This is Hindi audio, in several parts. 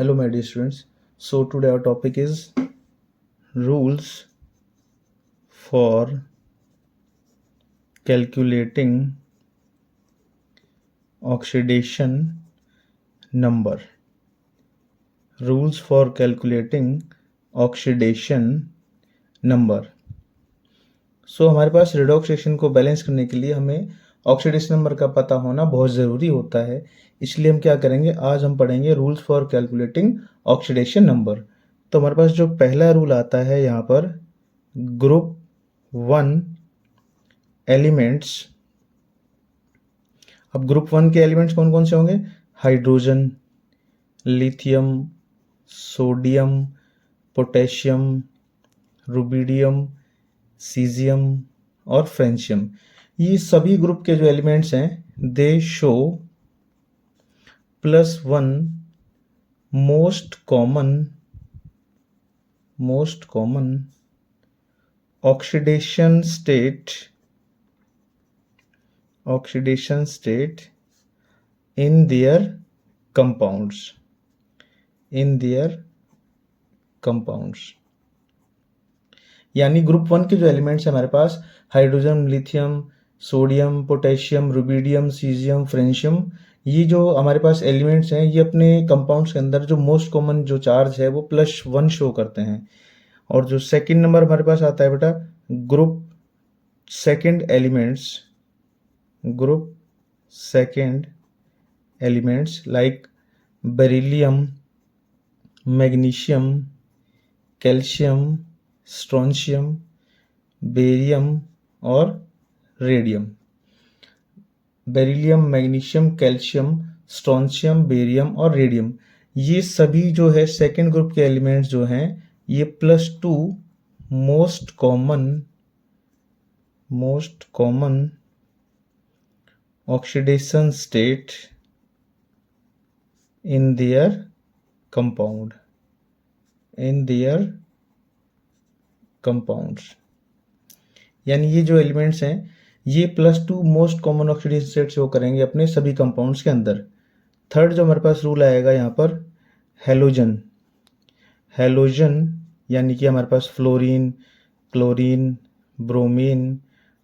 Hello, my dear students. So, today our topic is rules for calculating oxidation number. Rules for calculating oxidation number. सो हमारे पास रेडॉक्स रिएक्शन को बैलेंस करने के लिए हमें ऑक्सीडेशन नंबर का पता होना बहुत ज़रूरी होता है। इसलिए हम क्या करेंगे, आज हम पढ़ेंगे rules for calculating oxidation number. तो हमारे पास जो पहला रूल आता है यहाँ पर, ग्रुप 1 एलिमेंट्स। अब ग्रुप 1 के एलिमेंट्स कौन कौन से होंगे? Hydrogen, lithium, sodium, potassium, rubidium, caesium और फ्रेंशियम। ये सभी ग्रुप के जो एलिमेंट्स हैं they show +1 most common oxidation state in their compounds. यानी ग्रुप 1 के जो एलिमेंट्स हैं हमारे पास, hydrogen, lithium, sodium, potassium, rubidium, caesium, francium, ये जो हमारे पास एलिमेंट्स हैं ये अपने कंपाउंड्स के अंदर जो मोस्ट कॉमन जो चार्ज है वो +1 शो करते हैं। और जो सेकंड नंबर हमारे पास आता है बेटा, group second elements like beryllium, magnesium, calcium, strontium, barium और radium. Beryllium, magnesium, calcium, strontium, barium और रेडियम, ये सभी जो है सेकेंड ग्रुप के एलिमेंट्स जो हैं ये +2 most common oxidation state in their compounds. यानी ये जो एलिमेंट्स हैं ये +2 most common oxidation state show करेंगे अपने सभी कंपाउंड्स के अंदर। थर्ड जो हमारे पास रूल आएगा यहाँ पर, हैलोजन यानी कि हमारे पास फ्लोरीन, क्लोरीन, ब्रोमीन,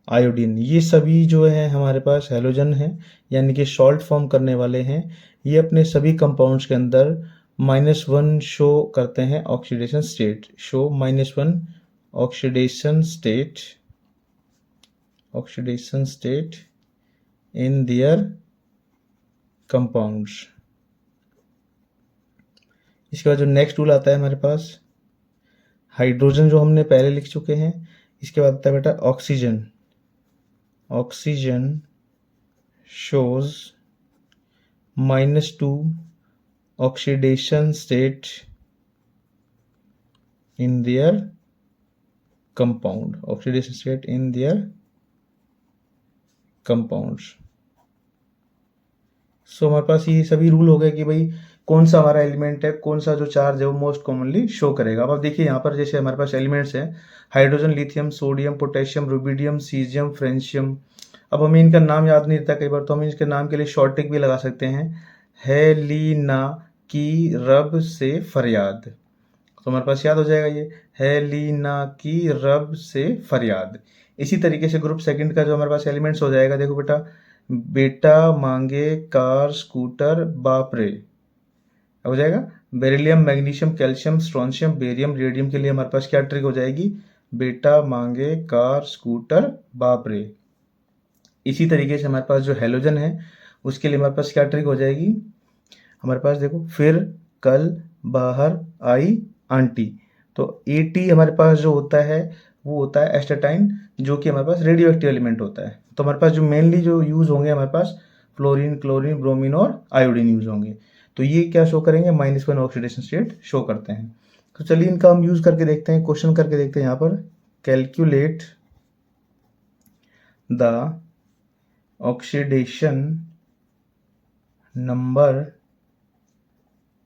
आयोडीन, ये सभी जो है हमारे पास हैलोजन हैं यानी कि सॉल्ट फॉर्म करने वाले हैं। ये अपने सभी कंपाउंड्स के अंदर -1 शो करते हैं oxidation state, -1 oxidation state in their compounds. इसके बाद जो नेक्स्ट रूल आता है हमारे पास, हाइड्रोजन जो हमने पहले लिख चुके हैं। इसके बाद आता है बेटा oxygen shows -2 oxidation state in their compounds. So हमारे पास ये सभी रूल हो गए कि भाई कौन सा हमारा एलिमेंट है, कौन सा जो चार्ज है वो मोस्ट कॉमनली शो करेगा। अब आप देखिए यहाँ पर जैसे हमारे पास एलिमेंट्स हैं hydrogen, lithium, sodium, potassium, rubidium, caesium, francium. अब हमें इनका नाम याद नहीं रहता कई बार, तो हम इसके नाम के लिए शॉर्ट ट्रिक भी लगा सकते हैं, हेलिना की रब से फरियाद। तो हमारे पास याद हो जाएगा ये, हेलिना की रब से फरियाद। इसी तरीके से ग्रुप सेकंड का जो हमारे पास एलिमेंट्स हो जाएगा, देखो बेटा मांगे कार स्कूटर बाप रे, हो जाएगा beryllium, magnesium, calcium, strontium, barium, radium के लिए हमारे पास क्या ट्रिक हो जाएगी, बेटा मांगे कार स्कूटर बाप रे। इसी तरीके से हमारे पास जो हैलोजन है उसके लिए हमारे पास क्या ट्रिक हो जाएगी, हमारे पास देखो, फिर कल बाहर आई आंटी। तो AT हमारे पास जो होता है वो होता है एस्टेटाइन, जो कि हमारे पास रेडियो एक्टिव एलिमेंट होता है। तो हमारे पास जो मेनली जो यूज होंगे हमारे पास फ्लोरीन, क्लोरीन, ब्रोमीन और आयोडीन यूज होंगे। तो ये क्या शो करेंगे, -1 ऑक्सीडेशन स्टेट शो करते हैं। तो चलिए इनका हम यूज करके देखते हैं, क्वेश्चन करके देखते हैं। यहाँ पर calculate the oxidation number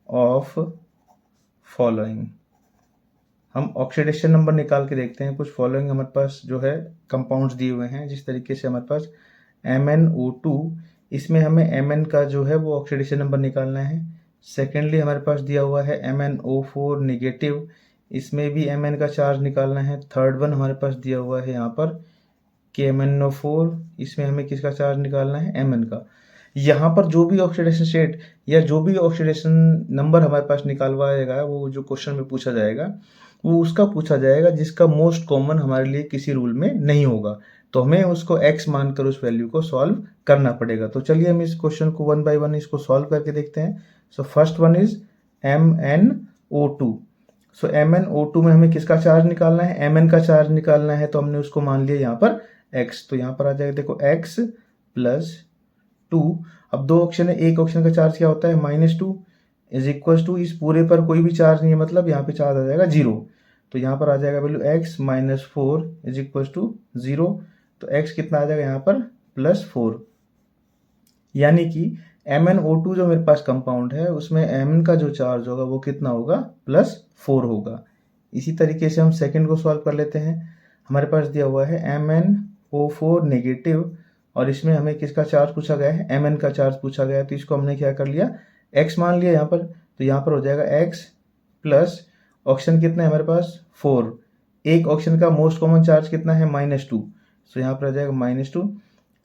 of following. हम ऑक्सीडेशन नंबर निकाल के देखते हैं। कुछ फॉलोइंग हमारे पास जो है कंपाउंड्स दिए हुए हैं, जिस तरीके से हमारे पास MnO2, इसमें हमें Mn का जो है वो ऑक्सीडेशन नंबर निकालना है। सेकेंडली हमारे पास दिया हुआ है MnO4 नेगेटिव, इसमें भी Mn का चार्ज निकालना है। थर्ड वन हमारे पास दिया हुआ है यहाँ पर KMnO4, इसमें हमें किसका चार्ज निकालना है, Mn का। यहाँ पर जो भी ऑक्सीडेशन स्टेट या जो भी ऑक्सीडेशन नंबर हमारे पास निकालवाएगा, वो जो क्वेश्चन में पूछा जाएगा वो उसका पूछा जाएगा जिसका मोस्ट कॉमन हमारे लिए किसी रूल में नहीं होगा, तो हमें उसको x मानकर उस वैल्यू को सॉल्व करना पड़ेगा। तो चलिए हम इस क्वेश्चन को 1 बाय 1 इसको सॉल्व करके देखते हैं। So first one is MnO2। So MnO2 में हमें किसका चार्ज निकालना है, Mn का चार्ज निकालना है, तो हमने उसको मान लिया यहाँ पर x। तो यहाँ पर आ जाएगा देखो x प्लस 2। अब दो ऑप्शन है, एक ऑप्शन का चार्ज क्या होता है -2 इज इक्वल टू, इस पूरे पर कोई भी चार्ज नहीं है, मतलब यहाँ पे चार्ज आ जाएगा 0। तो यहाँ पर आ जाएगा value x -4 is equal to 0। तो x कितना आ जाएगा यहाँ पर +4, यानी कि MnO2 जो मेरे पास कंपाउंड है उसमें Mn का जो चार्ज होगा वो कितना होगा, +4 होगा। इसी तरीके से हम सेकंड को सॉल्व कर लेते हैं। हमारे पास दिया हुआ है MnO4 नेगेटिव, और इसमें हमें किसका चार्ज पूछा गया है, Mn का चार्ज पूछा गया है, तो इसको हमने क्या कर लिया, x मान लिया यहाँ पर। तो यहाँ पर हो जाएगा x प्लस ऑप्शन कितना है हमारे पास 4, एक ऑप्शन का मोस्ट कॉमन चार्ज कितना है -2, सो यहाँ पर आ जाएगा -2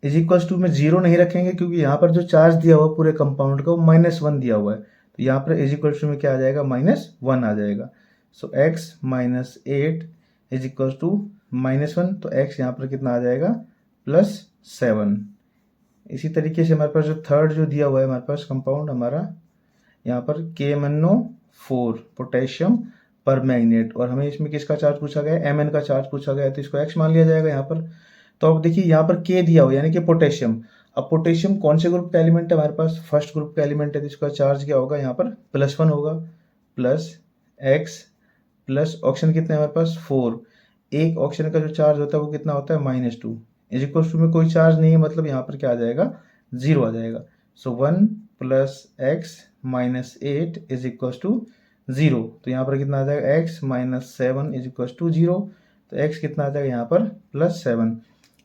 इज इक्वल टू में 0 नहीं रखेंगे क्योंकि यहाँ पर जो चार्ज दिया हुआ पूरे कंपाउंड का वो -1 दिया हुआ है, तो यहाँ पर इज इक्वल टू में क्या आ जाएगा, -1 आ जाएगा। सो x -8 इज इक्वल टू -1, तो x यहाँ पर कितना आ जाएगा, +7। इसी तरीके से हमारे पास जो थर्ड जो दिया हुआ है हमारे पास कंपाउंड हमारा यहाँ पर KMnO4 पोटेशियम पर मैग्नेट, और हमें इसमें किसका चार्ज पूछा गया है, Mn का चार्ज पूछा गया है, तो इसको x मान लिया जाएगा यहाँ पर। तो अब देखिए यहाँ पर K दिया हुआ यानी कि पोटेशियम। अब पोटेशियम कौन से ग्रुप का एलिमेंट है हमारे पास, फर्स्ट ग्रुप का एलिमेंट है, तो इसका चार्ज क्या होगा यहाँ पर +1 होगा, प्लस x प्लस ऑप्शन कितने हमारे पास 4, एक ऑप्शन का जो चार्ज होता है वो कितना होता है -2 इज इक्वल टू में कोई चार्ज नहीं है, मतलब यहाँ पर क्या आ जाएगा, 0 आ जाएगा। So 1 plus x -8 is equal to 0, तो यहाँ पर कितना आ जाएगा, x -7 इज इक्वल टू 0, तो x कितना आ जाएगा यहाँ पर +7।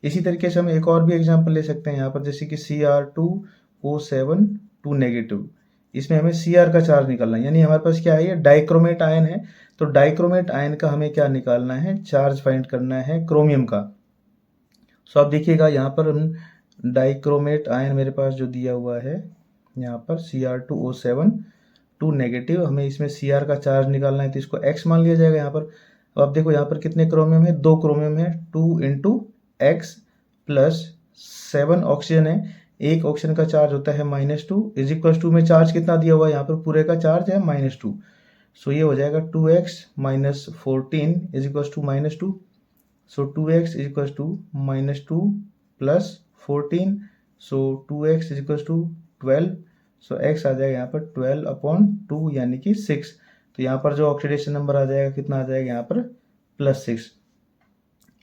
इसी तरीके से हम एक और भी एग्जांपल ले सकते हैं यहाँ पर, जैसे कि Cr2O7 2 नेगेटिव, इसमें हमें Cr का चार्ज निकालना है, यानी हमारे पास क्या है, ये डाइक्रोमेट आयन है, तो डाइक्रोमेट आयन का हमें क्या निकालना है, चार्ज फाइंड करना है क्रोमियम का। सो आप देखिएगा यहाँ पर हम डाइक्रोमेट आयन मेरे पास जो दिया हुआ है यहाँ पर Cr2O7 2 नेगेटिव, हमें इसमें Cr का चार्ज निकालना है, तो इसको x मान लिया जाएगा यहाँ पर। अब आप देखो यहाँ पर कितने क्रोमियम है, 2 क्रोमियम है, 2 इंटू x प्लस 7 ऑक्सीजन है, एक ऑक्सीजन का चार्ज होता है -2 इज इक्वल टू में चार्ज कितना दिया हुआ है यहाँ पर, पूरे का चार्ज है -2, सो ये हो जाएगा 2x - 14 is equal to -2, so 2x is equal to -2 plus 14, so 2x is equal to 12, so x आ जाएगा यहाँ पर 12/2 यानी कि 6, तो यहाँ पर जो ऑक्सीडेशन नंबर आ जाएगा कितना आ जाएगा यहाँ पर +6।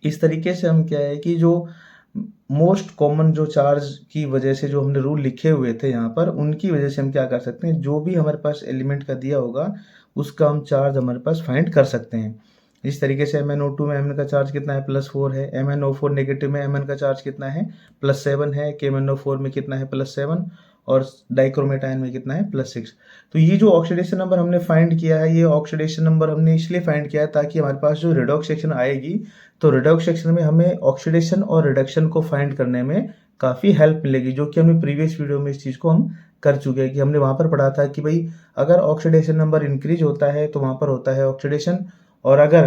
इस तरीके से हम क्या है कि जो मोस्ट कॉमन जो चार्ज की वजह से जो हमने रूल लिखे हुए थे यहाँ पर, उनकी वजह से हम क्या कर सकते हैं, जो भी हमारे पास एलिमेंट का दिया होगा उसका हम चार्ज हमारे पास फाइंड कर सकते हैं। इस तरीके से MnO2 में Mn का चार्ज कितना है, +4 है, MnO4 नेगेटिव में Mn का चार्ज कितना है, +7 है, KMnO4 में कितना है, +7, और डाइक्रोमेट आयन में कितना है, +6। तो ये जो ऑक्सीडेशन नंबर हमने फाइंड किया है, ये ऑक्सीडेशन नंबर हमने इसलिए फाइंड किया है ताकि हमारे पास जो रिडॉक्स सेक्शन आएगी, तो रिडॉक्स सेक्शन में हमें ऑक्सीडेशन और रिडक्शन को फाइंड करने में काफ़ी हेल्प मिलेगी, जो कि हमने प्रीवियस वीडियो में इस चीज़ को हम कर चुके हैं कि हमने वहाँ पर पढ़ा था कि भाई अगर ऑक्सीडेशन नंबर इंक्रीज होता है तो वहाँ पर होता है ऑक्सीडेशन, और अगर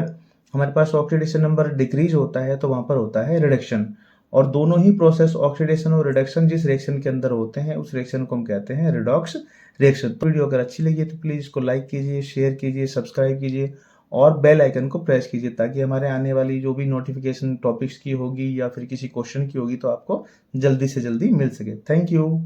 हमारे पास ऑक्सीडेशन नंबर डिक्रीज होता है तो वहाँ पर होता है रिडक्शन, और दोनों ही प्रोसेस ऑक्सीडेशन और रिडक्शन जिस रिएक्शन के अंदर होते हैं उस रिएक्शन को हम कहते हैं रिडॉक्स रिएक्शन। तो वीडियो अगर अच्छी लगी तो प्लीज़ इसको लाइक कीजिए, शेयर कीजिए, सब्सक्राइब कीजिए और बेल आइकन को प्रेस कीजिए, ताकि हमारे आने वाली जो भी नोटिफिकेशन टॉपिक्स की होगी या फिर किसी क्वेश्चन की होगी तो आपको जल्दी से जल्दी मिल सके। Thank you.